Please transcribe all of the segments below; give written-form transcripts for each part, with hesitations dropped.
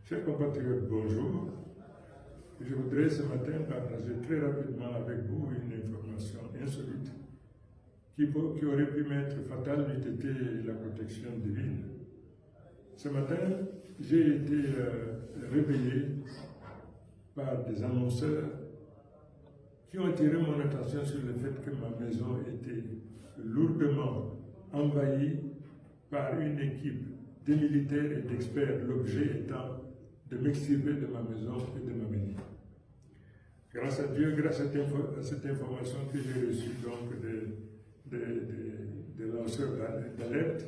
Chers compatriotes, bonjour. Je voudrais ce matin partager très rapidement avec vous une information insolite qui aurait pu m'être fatale n'eût été la protection divine. Ce matin, j'ai été réveillé par des annonceurs qui ont attiré mon attention sur le fait que ma maison était lourdement envahie par une équipe de militaires et d'experts, l'objet étant de m'extirper de ma maison et de m'amener. Grâce à Dieu, grâce à cette information que j'ai reçue donc des lanceurs d'alerte,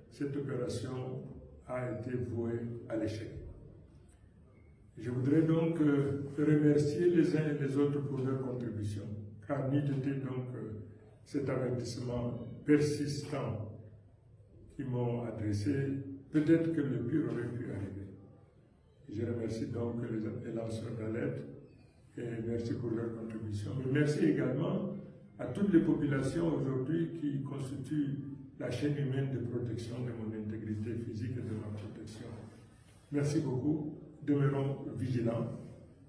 cette opération a été vouée à l'échec. Je voudrais donc remercier les uns et les autres pour leur contribution, car n'eût été donc cet avertissement persistant qu'ils m'ont adressé, peut-être que le pire aurait pu arriver. Je remercie donc les lanceurs d'alerte et merci pour leur contribution. Mais merci également à toutes les populations aujourd'hui qui constituent la chaîne humaine de protection de mon intégrité physique et de ma protection. Merci beaucoup. Demeurons vigilants.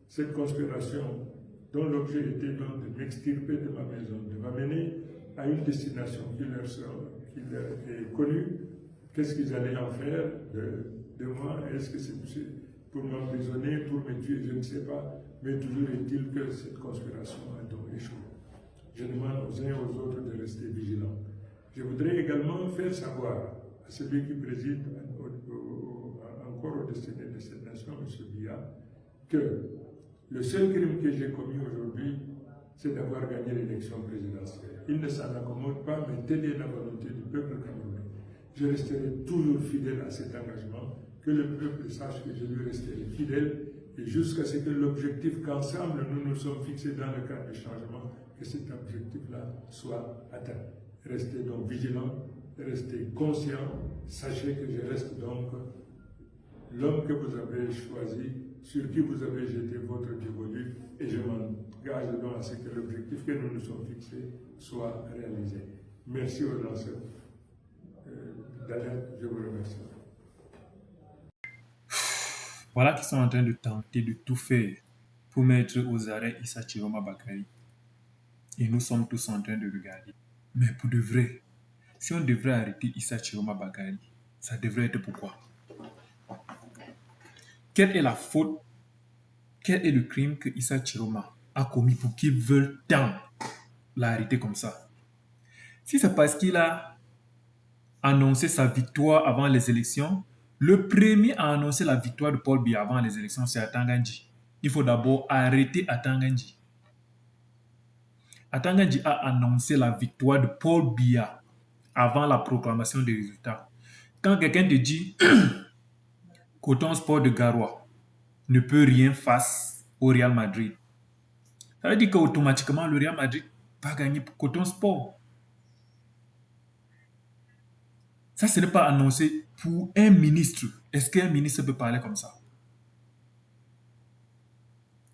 Cette conspiration, dont l'objet était donc de m'extirper de ma maison, de m'amener à une destination qui leur est connue, qu'est-ce qu'ils allaient en faire de moi? Est-ce que c'est pour m'emprisonner, pour me tuer? Je ne sais pas. Mais toujours est-il que cette conspiration a donc échoué. Je demande aux uns et aux autres de rester vigilants. Je voudrais également faire savoir à celui qui préside encore au destiné de cette nation, M. Biya, que le seul crime que j'ai commis aujourd'hui, c'est d'avoir gagné l'élection présidentielle. Il ne s'en accommode pas, mais telle est la volonté du peuple camerounais. Je resterai toujours fidèle à cet engagement, que le peuple sache que je lui resterai fidèle, et jusqu'à ce que l'objectif qu'ensemble nous nous sommes fixés dans le cadre du changement, que cet objectif-là soit atteint. Restez donc vigilants, restez conscients, sachez que je reste donc l'homme que vous avez choisi, sur qui vous avez jeté votre dévolu, et je m'engage donc à ce que l'objectif que nous nous sommes fixés soit réalisé. Merci aux lanceurs d'alerte, je vous remercie. Voilà qu'ils sont en train de tenter de tout faire pour mettre aux arrêts Issa Chiroma Bakary. Et nous sommes tous en train de regarder. Mais pour de vrai, si on devrait arrêter Issa Chiroma Bakary, ça devrait être pourquoi? Quelle est la faute, quel est le crime que Issa Chiroma a commis pour qu'ils veulent tant l'arrêter comme ça? Si c'est parce qu'il a annoncé sa victoire avant les élections, le premier à annoncer la victoire de Paul Biya avant les élections, c'est Atanganji. Il faut d'abord arrêter Atanganji. Atanganji a annoncé la victoire de Paul Biya avant la proclamation des résultats. Quand quelqu'un te dit Coton Sport de Garoua ne peut rien face au Real Madrid, ça veut dire qu'automatiquement le Real Madrid va gagner pour Coton Sport. Ça, ce n'est pas annoncé pour un ministre. Est-ce qu'un ministre peut parler comme ça?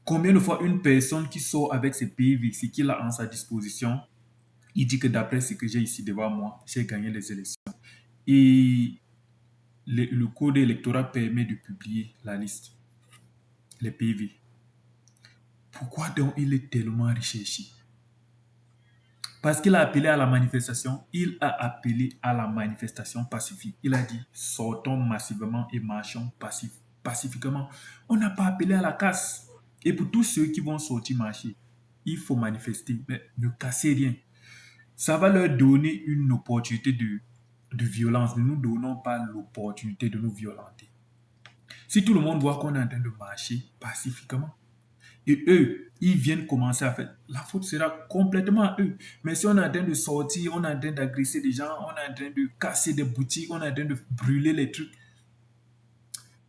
Combien de fois une personne qui sort avec ses PV, ce qu'il a en sa disposition, il dit que d'après ce que j'ai ici devant moi, j'ai gagné les élections. Et le code électoral permet de publier la liste, les PV. Pourquoi donc il est tellement recherché? Parce qu'il a appelé à la manifestation, il a appelé à la manifestation pacifique. Il a dit, sortons massivement et marchons pacifiquement. On n'a pas appelé à la casse. Et pour tous ceux qui vont sortir marcher, il faut manifester, mais ne cassez rien. Ça va leur donner une opportunité de violence. Ne nous donnons pas l'opportunité de nous violenter. Si tout le monde voit qu'on est en train de marcher pacifiquement, et eux, ils viennent commencer à faire, la faute sera complètement à eux. Mais si on est en train de sortir, on est en train d'agresser des gens, on est en train de casser des boutiques, on est en train de brûler les trucs,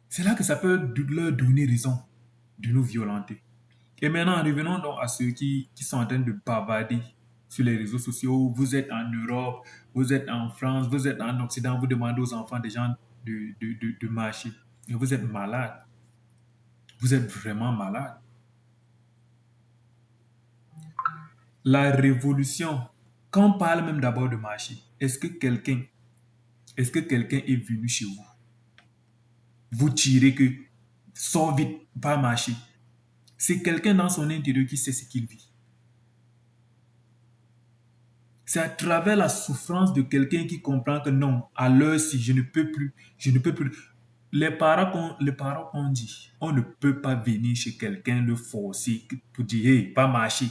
c'est là que ça peut leur donner raison de nous violenter. Et maintenant, revenons donc à ceux qui sont en train de bavarder sur les réseaux sociaux. Vous êtes en Europe, vous êtes en France, vous êtes en Occident, vous demandez aux enfants des gens de marcher. Et vous êtes malade. Vous êtes vraiment malade. La révolution, quand on parle même d'abord de marcher, est-ce que quelqu'un est venu chez vous? Vous tirez que sors vite, pas marcher. C'est quelqu'un dans son intérieur qui sait ce qu'il vit. C'est à travers la souffrance de quelqu'un qui comprend que non, à l'heure-ci, je ne peux plus, je ne peux plus. Les parents ont dit, on ne peut pas venir chez quelqu'un le forcer pour dire, hey, pas marcher,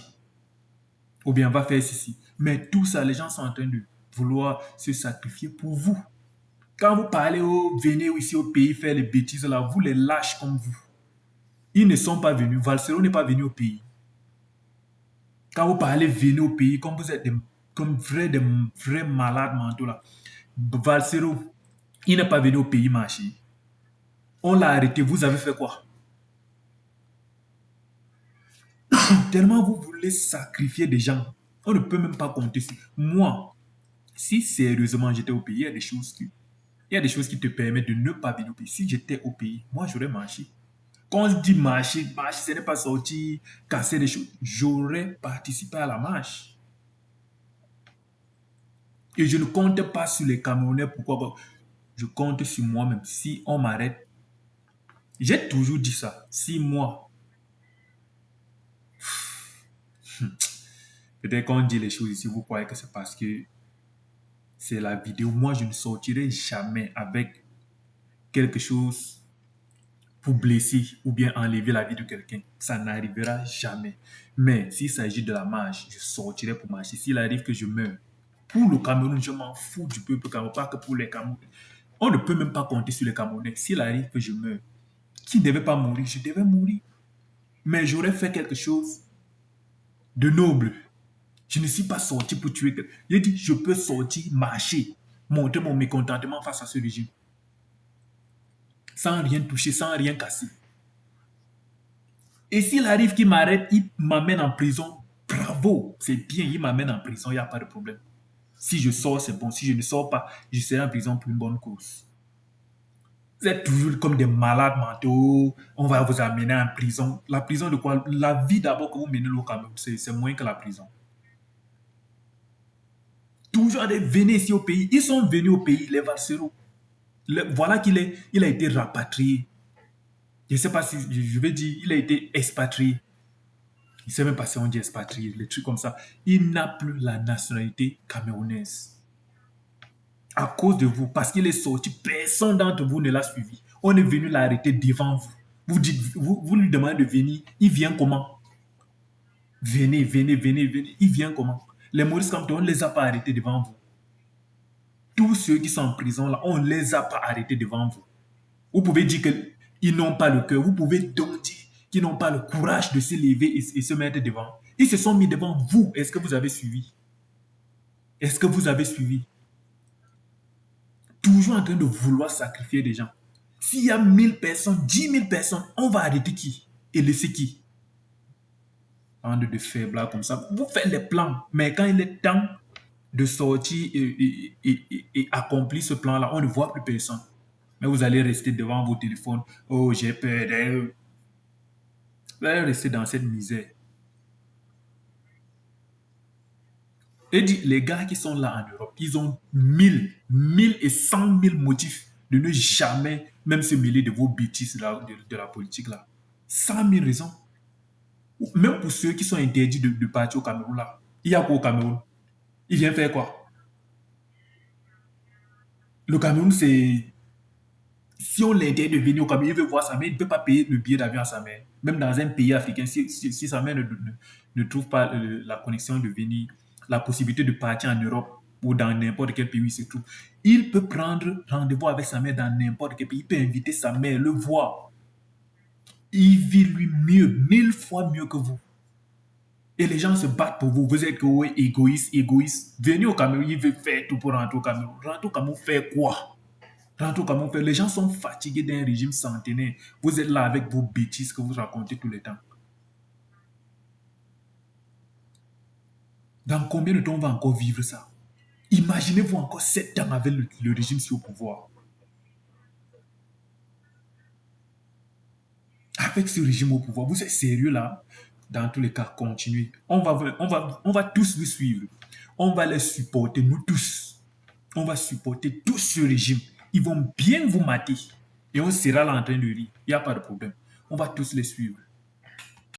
ou bien va faire ceci. Mais tout ça, les gens sont en train de vouloir se sacrifier pour vous. Quand vous parlez, venez ici au pays faire les bêtises là, vous les lâchez comme vous. Ils ne sont pas venus. Valsero n'est pas venu au pays. Quand vous parlez, venez au pays, comme vous êtes des vrais malades mentaux là. Valsero, il n'est pas venu au pays marcher. On l'a arrêté. Vous avez fait quoi? Tellement vous voulez sacrifier des gens. On ne peut même pas compter sur. Moi, si sérieusement j'étais au pays, il y a des choses qui te permettent de ne pas venir au pays. Si j'étais au pays, moi j'aurais marché. Quand on se dit marcher, ce n'est pas sortir, casser des choses. J'aurais participé à la marche. Et je ne compte pas sur les Camerounais. Pourquoi? Je compte sur moi-même. Si on m'arrête, j'ai toujours dit ça. Si moi, peut-être qu'on dit les choses ici, vous croyez que c'est parce que c'est la vidéo. Moi, je ne sortirai jamais avec quelque chose pour blesser ou bien enlever la vie de quelqu'un. Ça n'arrivera jamais. Mais s'il s'agit de la marche, je sortirai pour marcher. S'il arrive que je meurs, pour le Cameroun, je m'en fous du peuple camerounais, pas que pour les Camerounais. On ne peut même pas compter sur les Camerounais. S'il arrive que je meurs, qui ne devait pas mourir, je devais mourir. Mais j'aurais fait quelque chose de noble. Je ne suis pas sorti pour tuer quelqu'un. J'ai dit, je peux sortir, marcher, montrer mon mécontentement face à ce régime. Sans rien toucher, sans rien casser. Et s'il arrive qu'il m'arrête, il m'amène en prison, bravo, c'est bien, il m'amène en prison, il n'y a pas de problème. Si je sors, c'est bon. Si je ne sors pas, je serai en prison pour une bonne cause. Vous êtes toujours comme des malades mentaux, on va vous amener en prison. La prison de quoi? La vie d'abord que vous menez au Cameroun, c'est moins que la prison. Toujours des venez ici au pays. Ils sont venus au pays, les Valseros. Voilà qu'il a été rapatrié. Je ne sais pas si je vais dire, il a été expatrié. Il ne sait même pas si on dit expatrié, les trucs comme ça. Il n'a plus la nationalité camerounaise. À cause de vous, parce qu'il est sorti, personne d'entre vous ne l'a suivi. On est venu l'arrêter devant vous. Vous lui demandez de venir. Il vient comment? Venez, venez, venez, venez. Il vient comment? Les Maurice Kamto, on ne les a pas arrêtés devant vous. Tous ceux qui sont en prison là, on ne les a pas arrêtés devant vous. Vous pouvez dire qu'ils n'ont pas le cœur. Vous pouvez donc dire qu'ils n'ont pas le courage de se lever et se mettre devant. Ils se sont mis devant vous. Est-ce que vous avez suivi? Est-ce que vous avez suivi? Toujours en train de vouloir sacrifier des gens. S'il y a 1000 personnes, 10 000 personnes, on va arrêter qui? Et laisser qui? Bande de faibles comme ça. Vous faites les plans, mais quand il est temps de sortir et accomplir ce plan-là, on ne voit plus personne. Mais vous allez rester devant vos téléphones. Oh, j'ai peur. Vous allez rester dans cette misère. Et dit, les gars qui sont là en Europe, ils ont 1000 et 100 000 motifs de ne jamais même se mêler de vos bêtises là, de la politique là. 100 000 raisons. Même pour ceux qui sont interdits de partir au Cameroun là. Il y a quoi au Cameroun? Il vient faire quoi? Le Cameroun, c'est... Si on l'interdit de venir au Cameroun, il veut voir sa mère, il ne peut pas payer le billet d'avion à sa mère. Même dans un pays africain, si sa mère ne trouve pas la connexion de venir, la possibilité de partir en Europe ou dans n'importe quel pays où il se trouve, il peut prendre rendez-vous avec sa mère dans n'importe quel pays. Il peut inviter sa mère, le voir. Il vit lui mieux, 1000 fois mieux que vous. Et les gens se battent pour vous. Vous êtes égoïste. Venez au Cameroun, il veut faire tout pour rentrer au Cameroun. Rentrer au Cameroun, faire quoi? Rentrer au Cameroun, faire... Les gens sont fatigués d'un régime centenaire. Vous êtes là avec vos bêtises que vous racontez tout le temps. Dans combien de temps on va encore vivre ça? Imaginez-vous encore 7 ans avec le régime sur le pouvoir. Avec ce régime au pouvoir, vous êtes sérieux là? Dans tous les cas, continuez. On va tous vous suivre. On va les supporter, nous tous. On va supporter tout ce régime. Ils vont bien vous mater. et on sera là en train de rire. Il n'y a pas de problème. On va tous les suivre.